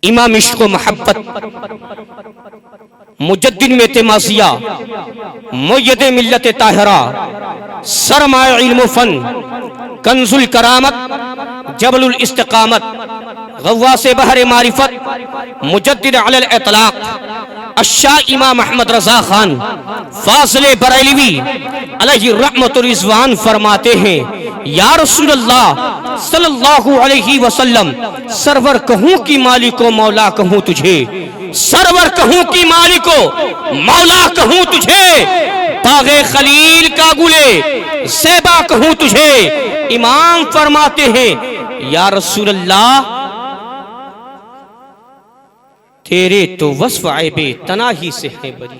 امام عشق و محبت، مجدد میں تماسیہ، مؤید ملت طاہرہ، سرمایہ علم و فن، کنز الکرامت، جبل الاستقامت، غواص بحر معرفت، مجدد علی الاطلاق، الشاہ امام احمد رضا خان فاضل بریلوی علیہ الرحمت رضوان فرماتے ہیں، یا رسول اللہ صلی اللہ علیہ وسلم، سرور کہوں کی مالک و مولا کہوں تجھے، سرور کہوں کی مالک و مولا کہوں تجھے، باغ خلیل کا گلے زیبا کہوں تجھے۔ امام فرماتے ہیں، یا رسول اللہ تیرے تو وصف عیب تناہی سے ہے بری،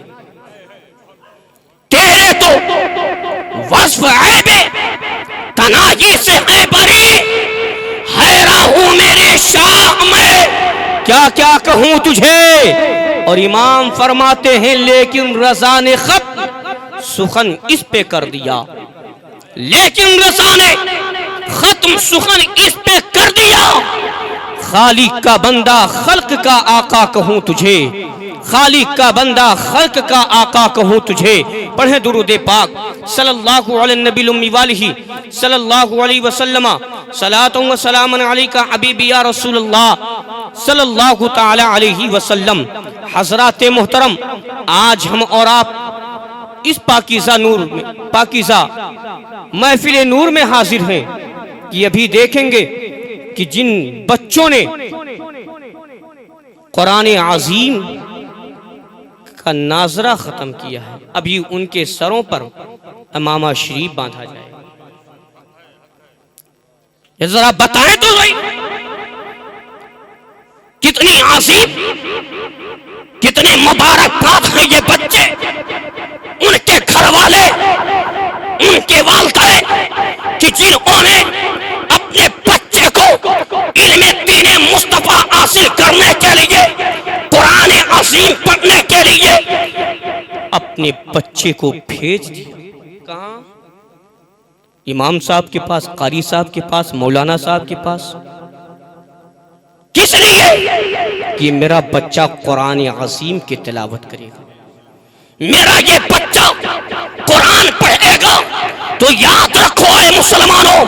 تیرے تو وصف عیب تناہی سے ہے بری، حیران ہوں میرے شاہ میں کیا کیا کہوں تجھے۔ اور امام فرماتے ہیں، لیکن رضا نے خط سخن اس پہ کر دیا، لیکن رضا نے ختم سخن اس پہ کر دیا، خالق کا بندہ خلق کا آقا کہوں تجھے، خالق کا بندہ خلق کا آقا کہوں تجھے۔ پڑھیں درود پاک صلی اللہ علیہ النبی الامی والہ صلی اللہ علیہ وسلم، صلاۃ و سلام علیکہ حبیبی یا رسول اللہ صلی اللہ تعالی علیہ وسلم۔ حضرات محترم، آج ہم اور آپ اس پاکیزہ نور میں، پاکیزہ محفل نور میں حاضر ہیں کہ ابھی دیکھیں گے کہ جن بچوں نے قرآن عظیم کا ناظرہ ختم کیا ہے، ابھی ان کے سروں پر امامہ شریف باندھا جائے۔ یہ ذرا بتائیں تو صحیح، کتنی عظیم، کتنے مبارک بات ہیں یہ بچے، ان کے گھر والے، ان کے والدین کہ جنہوں نے اپنے بچے کو علم دین مصطفیٰ حاصل کرنے کے لیے، قرآن عظیم پڑھنے کے لیے اپنے بچے کو بھیج دیا۔ کہاں؟ امام صاحب کے پاس، قاری صاحب کے پاس، مولانا صاحب کے پاس۔ کس لیے؟ کہ میرا بچہ قرآن عظیم کی تلاوت کرے گا، میرا یہ بچہ قرآن پڑھے گا۔ تو یاد رکھو اے مسلمانوں،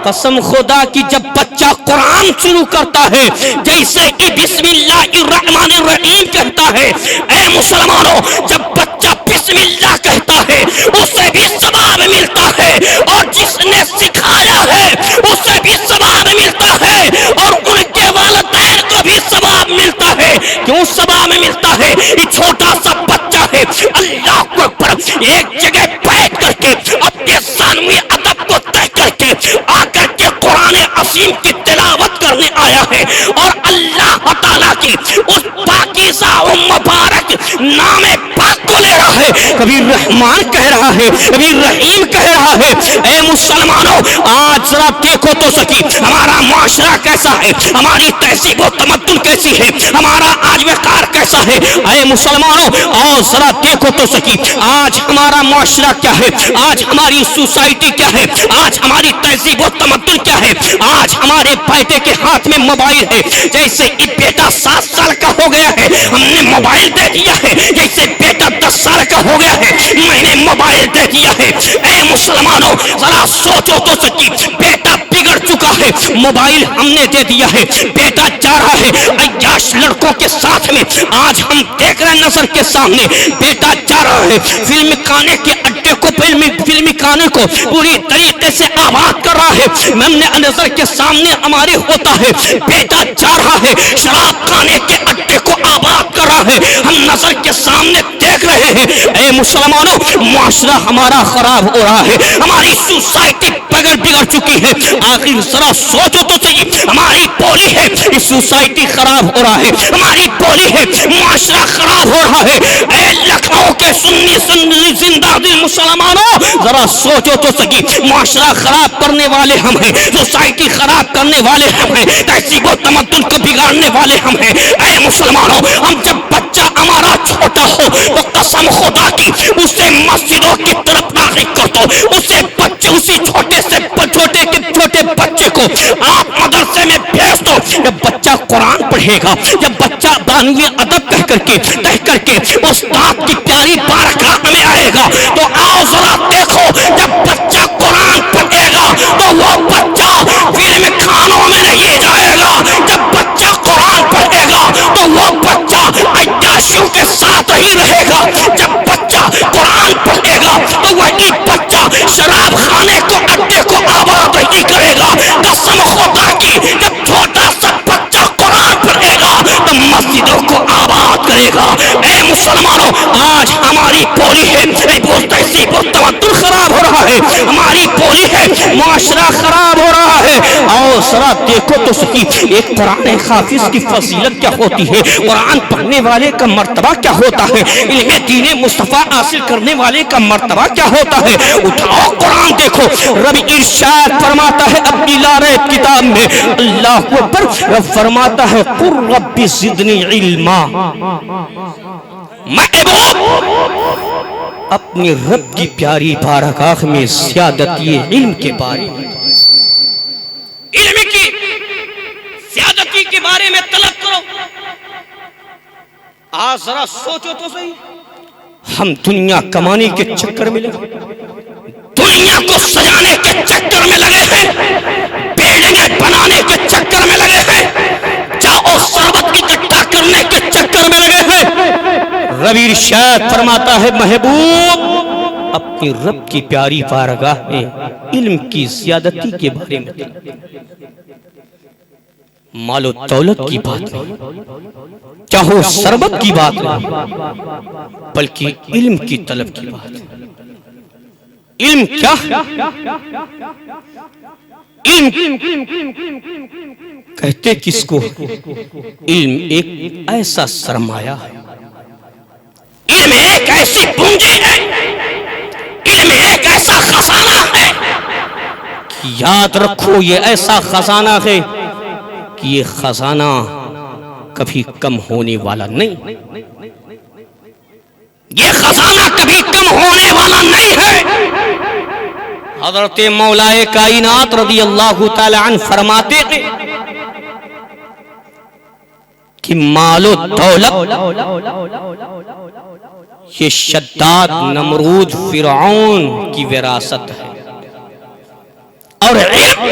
قسم خدا کی جب بچہ قرآن شروع کرتا ہے، جیسے کہ بسم اللہ الرحمن الرحیم کہتا ہے، اے مسلمانوں جب بچہ بسم اللہ کہتا ہے اسے بھی ثواب ملتا ہے، اور جس نے سکھایا ہے اسے بھی ثواب ملتا ہے، اور ان کے والدین کو بھی ثواب ملتا ہے۔ کیوں ثواب ملتا ہے؟ یہ چھوٹا سا بچہ ہے، اللہ کو اکبر، ایک جگہ بیٹھ کر کے اپنے ثانوی ادب کو طے کر کے آ کر کے قرآن عظیم کی تلاوت کرنے آیا ہے، اور اللہ تعالیٰ کی اس پاکیزہ و مبارک نام پاک کو لے رہا ہے، کبھی رحمان کہہ رہا ہے، کبھی رحیم کہہ رہا ہے۔ اے مسلمانوں، آج ذرا دیکھو تو سکی ہمارا معاشرہ کیسا ہے، ہماری تہذیب و تمدن کیسی ہے، ہمارا آج وقار کیسا ہے۔ اے مسلمانوں، اور ذرا دیکھو تو سکی آج ہمارا معاشرہ کیا ہے، آج ہماری سوسائٹی کیا ہے، آج ہماری تہذیب و تمدن کیا ہے۔ آج ہمارے بیٹے کے ہاتھ میں موبائل ہے، جیسے ایک بیٹا 7 سال کا ہو گیا ہے ہم نے موبائل دے دیا ہے، جیسے بیٹا 10 سال کا ہو گیا ہے میں نے موبائل دے دیا ہے۔ اے مسلمانوں ذرا سوچو تو سکی، بیٹا بگڑ چکا ہے، موبائل ہم نے دے دیا ہے، بیٹا جا رہا ہے عیاش لڑکوں کے ساتھ میں، آج ہم دیکھ رہے ہیں نظر کے سامنے، بیٹا جا رہا ہے فلم کانے کے اڈے کو، فلمی کانے کو پوری طریقے سے آباد کر رہا ہے، ہم نے نظر کے سامنے ہمارے ہوتا ہے، بیٹا جا رہا ہے شراب کانے کے اڈے کو آباد کر رہا ہے، ہم نظر کے سامنے دیکھ رہے ہیں۔ اے مسلمانوں، معاشرہ ہمارا خراب ہو رہا ہے، ہماری سوسائٹی بگڑ چکی ہے۔ آخر ذرا سوچو تو صحیح، ہماری بولی ہے یہ سوسائٹی خراب ہو رہا ہے، ہماری بولی ہے معاشرہ خراب ہو رہا ہے۔ اے لکھنؤ کے سنی زندہ دل مسلمانوں، ذرا سوچو تو صحیح، معاشرہ خراب کرنے والے ہم ہیں، سوسائٹی خراب کرنے والے ہم ہیں، تہذیب و تمدن کو بگاڑنے والے ہم ہیں۔ اے مسلمانوں، ہم جب بچہ ہمارا چھوٹا ہو تو قسم خدا کی اسے مسجدوں کی طرف راغب کر دو، اسی چھوٹے بچے کو آپ مدرسے میں بھیج دو، جب بچہ قرآن پڑھے گا، جب بچہ بانوی ادب کہہ کر کے استاد کی پیاری بارگاہ میں آئے گا، تو آؤ ذرا دیکھو، جب بچہ قرآن پڑھے گا تو وہ بچہ فلم خانوں میں نہیں جائے گا، جب بچہ قرآن پڑھے گا تو وہ بچہ عیاشیوں کے ساتھ ہی رہے گا، جب بچہ قرآن پڑھے گا تو وہی بچہ شراب خانے کو اڈے کو آباد نہیں کرے گا۔ قسم خدا کی، جب چھوٹا سا بچہ قرآن پڑھے گا تو مسجدوں کو آباد کرے گا۔ اے مسلمانوں، آج ہماری پوری ہے، تمدن خراب ہو رہا ہے، ہماری پوری ہے، معاشرہ خراب ہو رہا ہے۔ آؤ ذرا دیکھو تو صحیح، ایک قرآن حافظ کی فضیلت کیا ہوتی ہے، قرآن پڑھنے والے کا مرتبہ کیا ہوتا ہے، علم دین مصطفیٰ حاصل کرنے والے کا مرتبہ کیا ہوتا ہے۔ اٹھاؤ قرآن دیکھو، رب ارشاد فرماتا ہے اپنی لارب کتاب میں، اللہ اکبر، رب فرماتا ہے قل رب زدنی علما، محبوب اپنی رب کی پیاری بارگاہ میں زیادتی علم کے بارے میں، علم کی زیادتی کے بارے میں طلب کرو۔ آج ذرا سوچو تو صحیح، ہم دنیا کمانے کے چکر میں لگے، دنیا کو سجانے کے چکر میں لگے ہیں، بلڈنگیں بنانے کے چکر میں لگے ہیں، جاؤ ثروت اکٹھا کرنے کے چکر میں لگے ہیں۔ رب ارشاد فرماتا ہے محبوب اپنی رب کی پیاری بارگاہ میں علم کی زیادتی کے بارے میں، مال و دولت کی بات نہیں، چاہو ثروت کی بات نہیں، بلکہ علم کی طلب کی بات ہے۔ علم کیا؟ علم کہتے کس کو؟ علم ایک ایسا سرمایہ ہے، علم ایک ایسی پونجی ہے، علم ایک ایسا خزانہ ہے کہ یاد رکھو یہ ایسا خزانہ ہے کہ یہ خزانہ کبھی کم ہونے والا نہیں، یہ خزانہ کبھی کم ہونے والا نہیں ہے۔ حضرت مولا کائنات رضی اللہ تعالی عنہ فرماتے ہیں کہ مال و دولت یہ شداد نمرود فرعون کی وراثت ہے، اور علم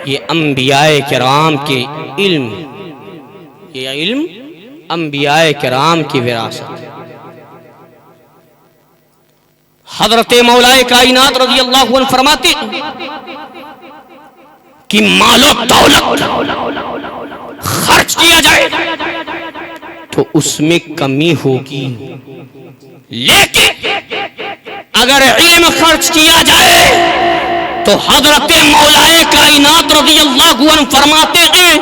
یہ انبیاء کرام کے علم، یہ علم انبیاء کرام کی وراثت ہے۔ حضرت مولا کائنات رضی اللہ عنہ فرماتے ہیں کہ مال و دولت خرچ کیا جائے تو اس میں کمی ہوگی، لیکن اگر علم خرچ کیا جائے تو حضرت مولا کائنات رضی اللہ عنہ فرماتے ہیں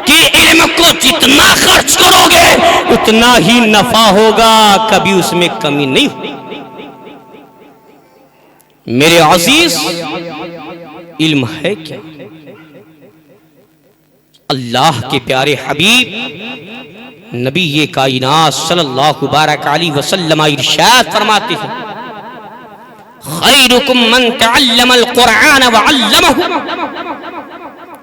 کہ علم کو جتنا خرچ کرو گے اتنا ہی نفع ہوگا، کبھی اس میں کمی نہیں ہوگی۔ میرے عزیز، علم ہے کیا؟ اللہ کے پیارے حبیب نبی یہ کائنات صلی اللہ بارک علیہ وسلم ارشاد فرماتے ہیں خیرکم من تعلم القرآن وعلمہ،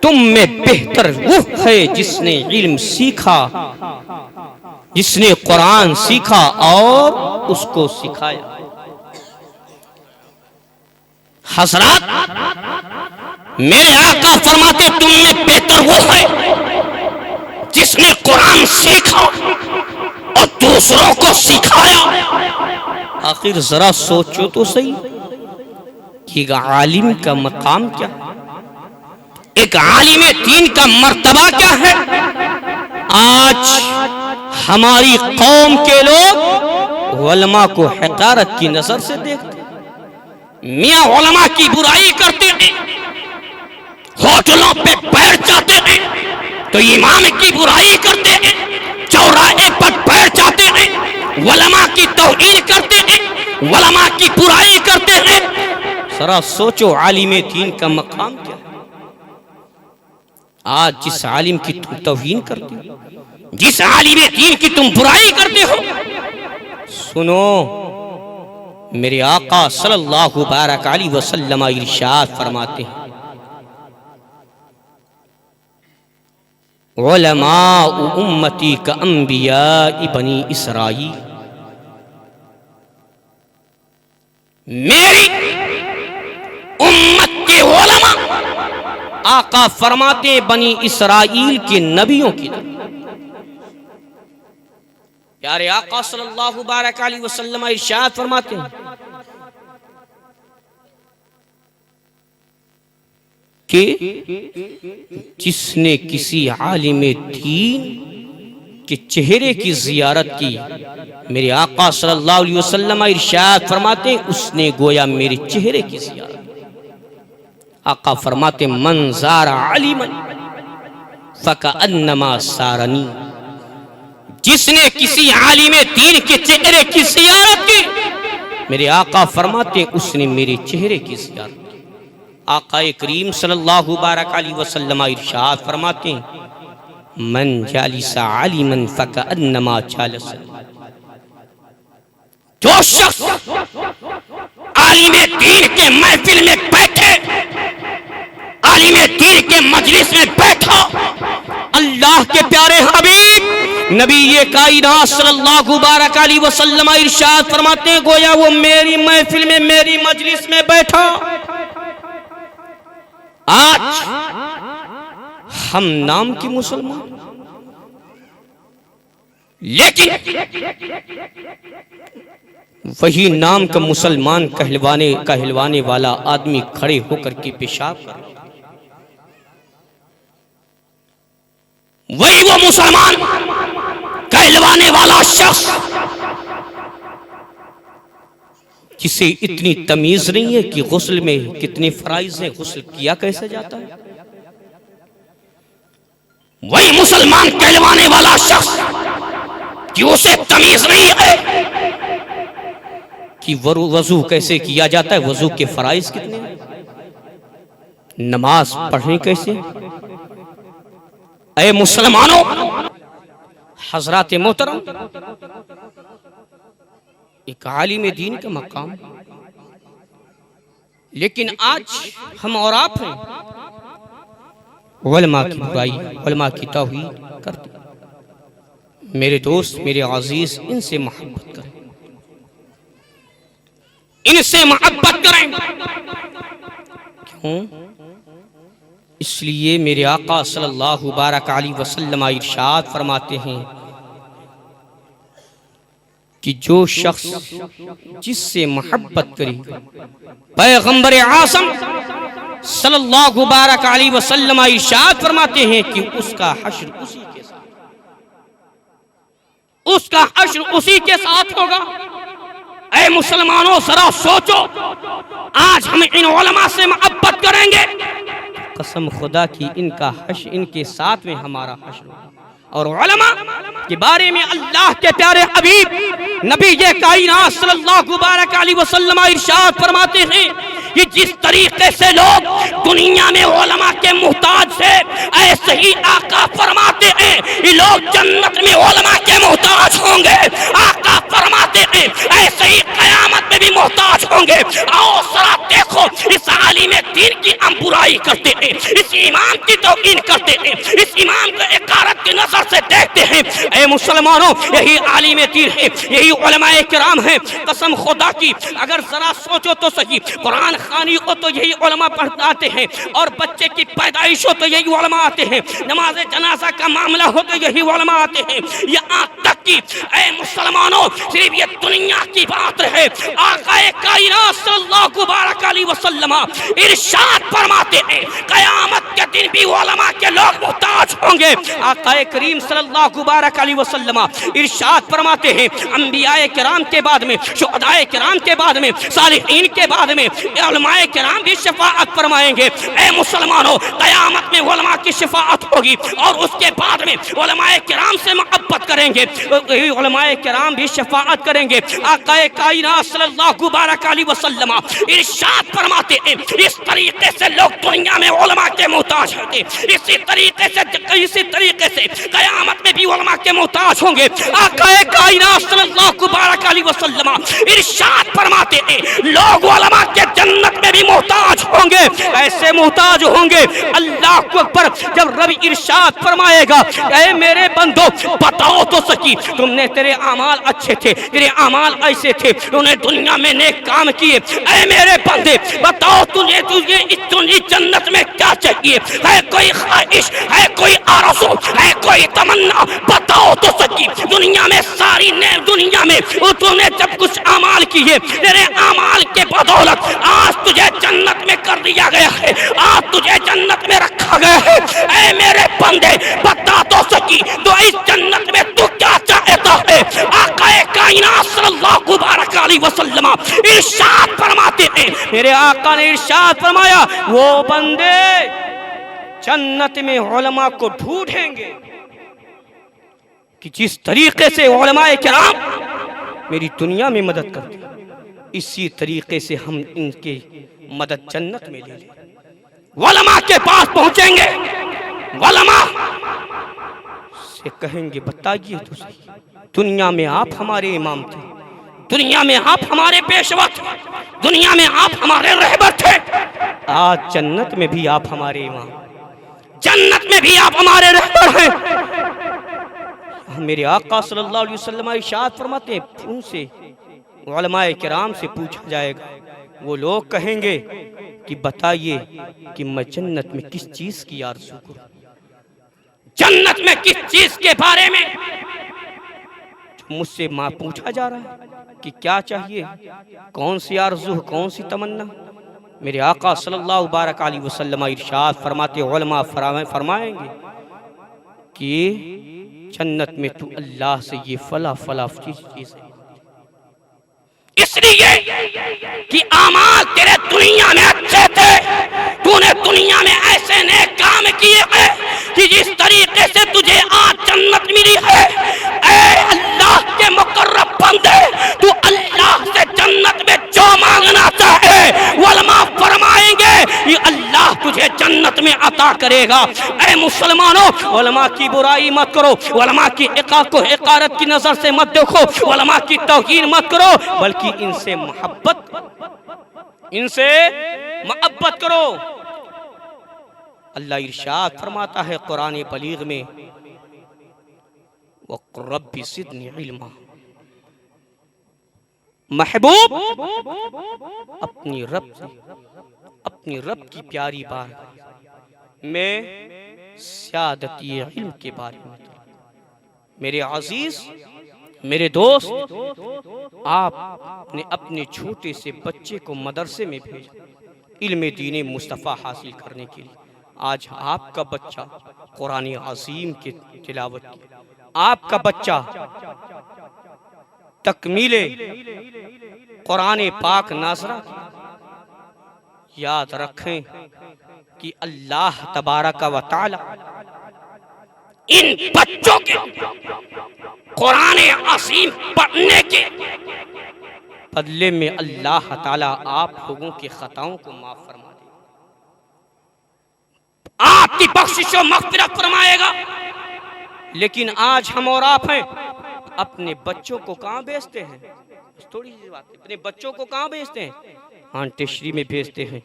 تم میں بہتر وہ ہے جس نے علم سیکھا، جس نے قرآن سیکھا اور اس کو سکھایا۔ حضرات میرے آقا فرماتے تم میں بہتر وہ ہے جس نے قرآن سیکھا اور دوسروں کو سکھایا۔ آخر ذرا سوچو تو صحیح کہ ایک عالم کا مقام کیا ہے، ایک عالم دین کا مرتبہ کیا ہے۔ آج ہماری قوم کے لوگ علماء کو حقارت کی نظر سے دیکھتے، میاں علماء کی برائی کرتے ہیں، ہوٹلوں پہ بیٹھ جاتے ہیں تو امام کی برائی کرتے ہیں، چوراہے پر بیٹھ جاتے ہیں علماء کی توہین کرتے ہیں، علماء کی برائی کرتے ہیں۔ ذرا سوچو عالم دین کا مقام کیا ہے۔ آج جس عالم کی تم توہین کرتے ہو، جس عالم دین کی تم برائی کرتے ہو، سنو میرے آقا صلی اللہ بارک علیہ وسلم ارشاد فرماتے ہیں علماء امتی کا انبیاء بنی اسرائیل، میری امت کے علماء آقا فرماتے ہیں بنی اسرائیل کے نبیوں کی طرح۔ پیارے آقا صلی اللہ بارک علیہ وسلم ارشاد فرماتے ہیں کہ جس نے کسی عالم دین کے چہرے کی زیارت کی، میرے آقا صلی اللہ علیہ وسلم ارشاد فرماتے ہیں اس نے گویا میرے چہرے کی زیارت۔ آقا فرماتے ہیں من زار عالما فکأنما سارنی، جس نے کسی عالم دین کے چہرے کی زیارت کی، میرے آقا فرماتے ہیں اس نے میرے چہرے کی زیارت کی۔ آقا کریم صلی اللہ بارک علیہ وسلم ارشاد فرماتے ہیں من جالس عالما فکأنما جالس، جو شخص عالم دین کے محفل میں بیٹھے، عالم دین کے مجلس میں بیٹھا، اللہ کے پیارے حبیب نبی کائنات صلی اللہ بارک علیہ وسلم ارشاد فرماتے ہیں گویا وہ میری محفل میں میری مجلس میں بیٹھا۔ آج ہم نام کی مسلمان، لیکن وہی نام کا مسلمان کہلوانے والا آدمی کھڑے ہو کر کے پیشاب کر رہا، وہی وہ مسلمان کہلوانے والا شخص جسے اتنی تمیز نہیں ہے کہ غسل میں کتنے فرائض ہیں، غسل کیا کیسے جاتا ہے، وہی مسلمان کہلوانے والا شخص کہ اسے تمیز نہیں ہے کہ وضو کیسے کیا جاتا ہے، وضو کے فرائض کتنے ہیں، نماز پڑھنے کیسے۔ اے مسلمانوں، حضرات محترم، ایک عالم دین کا مقام، لیکن آج ہم اور آپ ہیں علماء کی برائی، علماء کی توہین کرتے۔ میرے دوست، میرے عزیز، ان سے محبت کریں، ان سے محبت کریں۔ کیوں؟ اس لیے میرے آقا صلی اللہ بارک علیہ وسلم ارشاد فرماتے ہیں کہ جو شخص جس سے محبت کرے، پیغمبر اعظم صلی اللہ بارک علیہ وسلم ارشاد فرماتے ہیں کہ اس کا حشر اسی کے ساتھ، اس کا حشر اسی کے ساتھ ہوگا۔ اے مسلمانوں ذرا سوچو، آج ہم ان علماء سے محبت کریں گے، قسم خدا کی ان کا حشر، ان کے ساتھ میں ہمارا حشر ہوگا۔ اور علماء کے بارے میں اللہ کے پیارے حبیب نبی کائنات صلی اللہ بارک علیہ وسلم ارشاد فرماتے ہیں کہ جس طریقے سے لوگ دنیا میں علماء کے محتاج تھے، ایسے ہی آقا فرماتے ہیں یہ لوگ جنت میں علماء کے محتاج ہوں گے۔ آقا فرماتے ہیں ایسے ہی قیامت میں بھی محتاج ہوں گے۔ آؤ ذرا دیکھو، اس عالم دین کی ہم برائی کرتے ہیں، اس امام کی توہین کرتے ہیں، اس امام کو اقارت کی نظر سے دیکھتے ہیں۔ اے مسلمانوں، یہی عالم دین ہے، یہی علماء کرام ہیں۔ قسم خدا کی اگر ذرا سوچو تو صحیح، قرآن خوانی ہو تو یہی علماء پڑھاتے ہیں، اور بچے کی پیدائش ہو تو یہی علماء آتے ہیں، نماز جنازہ کا معاملہ ہو تو یہی علماء آتے ہیں۔ یہاں تک کہ اے مسلمانوں، صرف یہ دنیا کی بات ہے، آقا کائنات صلی اللہ بارک علیہ وسلم ارشاد فرماتے ہیں قیامت کے دن بھی علماء کے لوگ محتاج ہوں گے۔ آقا کریم صلی اللہ بارک علیہ وسلم ارشاد فرماتے ہیں انبیاء کرام کے بعد میں، شہداء کرام کے بعد میں، صالحین کے بعد میں علماء کرام بھی شفاعت فرمائیں گے۔ اے مسلمانوں، قیامت میں علماء کی شفاعت ہوگی، اور اس کے بعد میں علماء کرام سے محبت کریں گے، علماء کرام بھی شفاعت کریں گے۔ آقا کائنات صلی اللہ علیہ وسلم ارشاد فرماتے ہیں اس طریقے سے لوگ دنیا میں علماء کے محتاج ہوں گے، اسی طریقے سے قیامت میں بھی علماء کے محتاج ہوں گے۔ آقا کائنات صلی اللہ علیہ وسلم ارشاد فرماتے ہیں لوگ علماء کے جنت میں بھی محتاج ہوں گے، ایسے محتاج ہوں گے اللہ اکبر، جب رب ارشاد فرمائے گا اے میرے بندو بتاؤ تو سکی تم نے تیرے اعمال اچھے تھے، تیرے اعمال ایسے تھے، انہوں نے دنیا میں نیک کام کیے، اے میرے بندے بتاؤ تجھے جنت میں کیا چاہیے، ہے کوئی خواہش، ہے کوئی آرزو، ہے کوئی تمنا، بتاؤ تو سکی دنیا میں ساری دنیا میں تو نے جب کچھ اعمال کیے تیرے اعمال کے بدولت آج تجھے جنت میں کر دیا گیا ہے، آج تجھے جنت میں رکھا گیا ہے، اے میرے بندے بتا تو سکی تو اس جنت میں تو کیا چاہتا ہے۔ آقا کائنات صلی اللہ علیہ وسلم ارشاد فرماتے ہیں، میرے آقا نے ارشاد فرمایا وہ بندے جنت میں علماء کو ڈھونڈیں گے کہ جس طریقے سے علماء کرام میری دنیا میں مدد کرتے اسی طریقے سے ہم ان کے مدد جنت میں لے لیں۔ علماء کے پاس پہنچیں گے، علماء سے کہیں گے بتائیے تو صحیح دنیا میں آپ ہمارے امام تھے، دنیا میں آپ ہمارے پیشوا تھے، دنیا میں آپ ہمارے رہبر تھے، آج جنت میں بھی آپ ہمارے امام، جنت میں بھی آپ ہمارے رہبر ہیں۔ میرے آقا صلی اللہ علیہ وسلم ارشاد فرماتے ہیں ان سے علماء کرام سے پوچھا جائے گا، وہ لوگ کہیں گے کہ بتائیے کہ میں جنت میں کس چیز کی آرزو کروں، جنت میں کس چیز کے بارے میں مجھ سے ماں پوچھا جا رہا ہے کہ کیا چاہیے، کون سی آرزو، کون سی تمنا۔ میرے آقا صلی اللہ علیہ وسلم ارشاد فرماتے علماء فرمائیں گے کہ جنت میں تو اللہ سے یہ فلا چیز ہے، اس لیے کہ اعمال تیرے دنیا میں اچھے تھے، تو نے دنیا میں ایسے نیک کام کیے ہیں کہ جس طریقے سے تجھے آج جنت ملی ہے۔ اے اللہ کے مقرب بندے تو اللہ سے جنت میں جو مانگنا چاہے علماء فرمائیں گے یہ اللہ تجھے جنت میں عطا کرے گا۔ اے مسلمانوں علماء کی برائی مت کرو، علماء کی حقارت کی نظر سے مت دیکھو، علماء کی توہین مت کرو، بلکہ ان سے محبت کرو۔ اللہ ارشاد فرماتا ہے قرآن بلیغ میں وَقُلْ رَبِّ زِدْنِی عِلْمًا، محبوب اپنی رب کی پیاری بات میں سیادتی علم کے بارے میں، میرے عزیز میرے دوست آپ نے اپنے چھوٹے سے بچے کو مدرسے میں بھیجا علم دین مصطفیٰ حاصل کرنے کے لیے، آج آپ کا بچہ قرآن عظیم کی تلاوت کی، آپ کا بچہ تکمیل قرآن پاک ناظرہ کی۔ یاد رکھیں کہ اللہ تبارک و تعالی ان بچوں کے قرآن عظیم پڑھنے کے بدلے میں اللہ تعالی آپ لوگوں کے خطاؤں کو معاف فرما دے، آپ کی بخشش و مغفرت فرمائے گا۔ لیکن آج ہم اور آپ ہیں اپنے بچوں کو کہاں بھیجتے ہیں؟ تھوڑی سی بات ہے، اپنے بچوں کو کہاں بھیجتے ہیں؟ آنٹیشری میں بھیجتے ہیں۔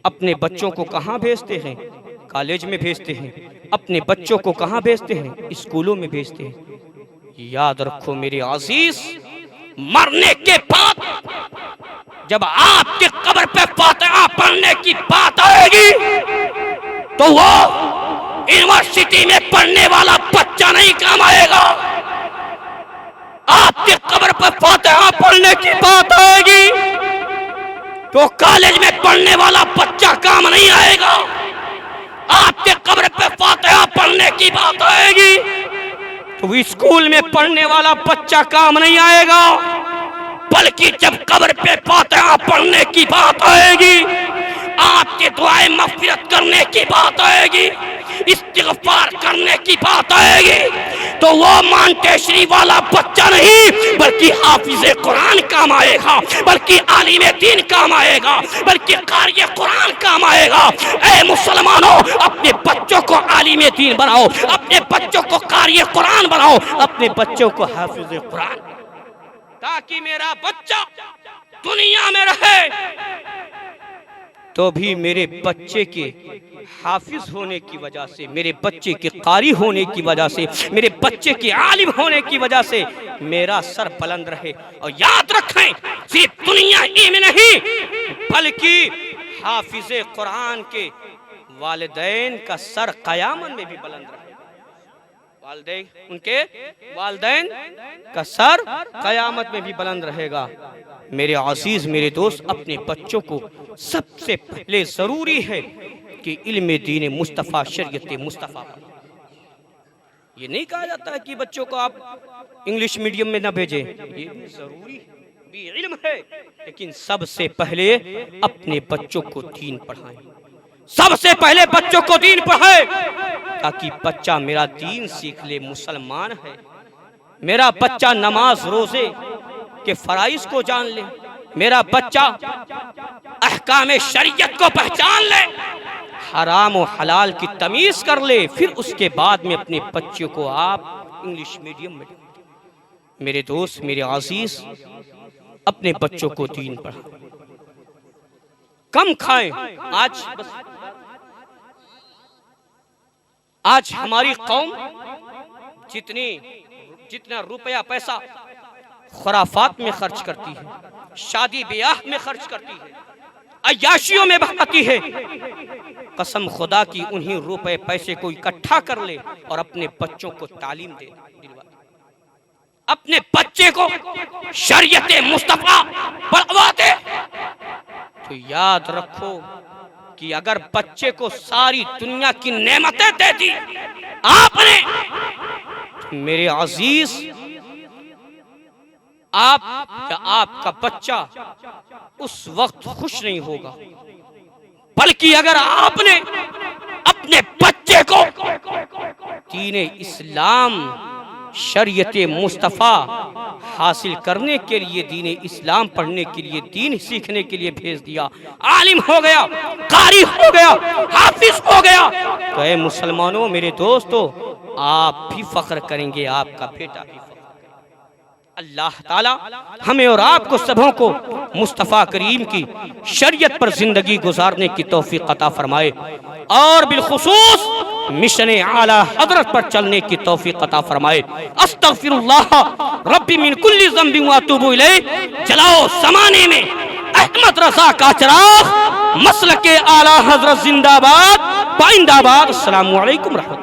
اپنے بچوں کو کہاں بھیجتے ہیں؟ کالج میں بھیجتے ہیں۔ اپنے بچوں کو کہاں بھیجتے ہیں؟ اسکولوں میں بھیجتے ہیں۔ یاد رکھو میرے عزیز، مرنے کے بعد جب آپ کی قبر پہ فاتحہ پڑھنے کی بات آئے گی تو وہ یونیورسٹی میں پڑھنے والا بچہ نہیں کام آئے گا، آپ کی قبر پر فاتحہ پڑھنے کی بات آئے گی تو کالج میں پڑھنے والا بچہ کام نہیں آئے گا، آپ کی قبر پر فاتحہ پڑھنے کی بات آئے گی تو اسکول میں پڑھنے والا بچہ کام نہیں آئے گا، بلکہ جب قبر پہ فاتحہ پڑھنے کی بات آئے گی، آپ کے دعائیں مغفرت کرنے کی بات آئے گی، استغفار کرنے کی بات آئے گی تو وہ مانٹیشری والا بچہ نہیں بلکہ حافظ قرآن کام آئے گا، بلکہ عالم دین کام آئے گا، بلکہ قاری قرآن کام آئے گا۔ اے مسلمانوں، اپنے بچوں کو عالم دین بناؤ، اپنے بچوں کو قاری قرآن بناؤ، اپنے بچوں کو حافظ قرآن، تاکہ میرا بچہ دنیا میں رہے تو بھی میرے بچے کے حافظ ہونے کی وجہ سے، میرے بچے کے قاری ہونے کی وجہ سے، میرے بچے کے عالم ہونے کی وجہ سے میرا سر بلند رہے۔ اور یاد رکھیں، صرف دنیا ہی میں نہیں بلکہ حافظ قرآن کے والدین کا سر قیامت میں بھی بلند رہے، ان کے والدین کا سر قیامت میں بھی بلند رہے گا۔ میرے عزیز، میرے دوست، اپنے بچوں کو سب سے پہلے ضروری ہے کہ علم دین مصطفیٰ، شریعت مصطفیٰ۔ یہ نہیں کہا جاتا ہے کہ بچوں کو آپ انگلش میڈیم میں نہ بھیجیں، یہ ضروری بھی علم ہے، لیکن سب سے پہلے اپنے بچوں کو دین پڑھائیں، سب سے پہلے بچوں کو دین پڑھائیں، تاکہ بچہ میرا دین سیکھ لے، مسلمان ہے، میرا بچہ نماز روزے کے فرائض کو جان لے، میرا بچہ احکام شریعت کو پہچان لے، حرام و حلال کی تمیز کر لے، پھر اس کے بعد میں اپنے بچوں کو آپ انگلش میڈیم میں۔ میرے دوست، میرے عزیز، اپنے بچوں کو دین پڑھائیں، کم کھائیں۔ آج ہماری قوم جتنا روپیہ پیسہ خرافات میں خرچ کرتی ہے، شادی بیاہ میں خرچ کرتی ہے، عیاشیوں میں بہاتی ہے، قسم خدا کی انہی روپے پیسے کو اکٹھا کر لے اور اپنے بچوں کو تعلیم دے، اپنے بچے کو شریعت مصطفیٰ پڑھوا دے، تو یاد رکھو کہ اگر بچے کو ساری دنیا کی نعمتیں دے دی آپ نے، میرے عزیز، آپ یا آپ کا بچہ اس وقت خوش نہیں ہوگا، بلکہ اگر آپ نے اپنے بچے کو دین اسلام، شریعت مصطفیٰ حاصل کرنے کے لیے، دین اسلام پڑھنے کے لیے، دین سیکھنے کے لیے بھیج دیا، عالم ہو گیا، قاری ہو گیا، حافظ ہو گیا، تو اے مسلمانوں، میرے دوستو، آپ بھی فخر کریں گے، آپ کا بیٹا بھی فخر کرے گا۔ اللہ تعالی ہمیں اور آپ کو سبوں کو مصطفیٰ کریم کی شریعت پر زندگی گزارنے کی توفیق عطا فرمائے، اور بالخصوص مشن اعلیٰ حضرت پر چلنے کی توفیق عطا فرمائے۔ استغفر اللہ ربی من کل ذنب واتوب الیہ۔ چلاؤ زمانے میں احمد رضا کا چراغ، مسلک اعلیٰ حضرت زندہ باد، پائندہ باد۔ السلام علیکم ورحمۃ اللہ۔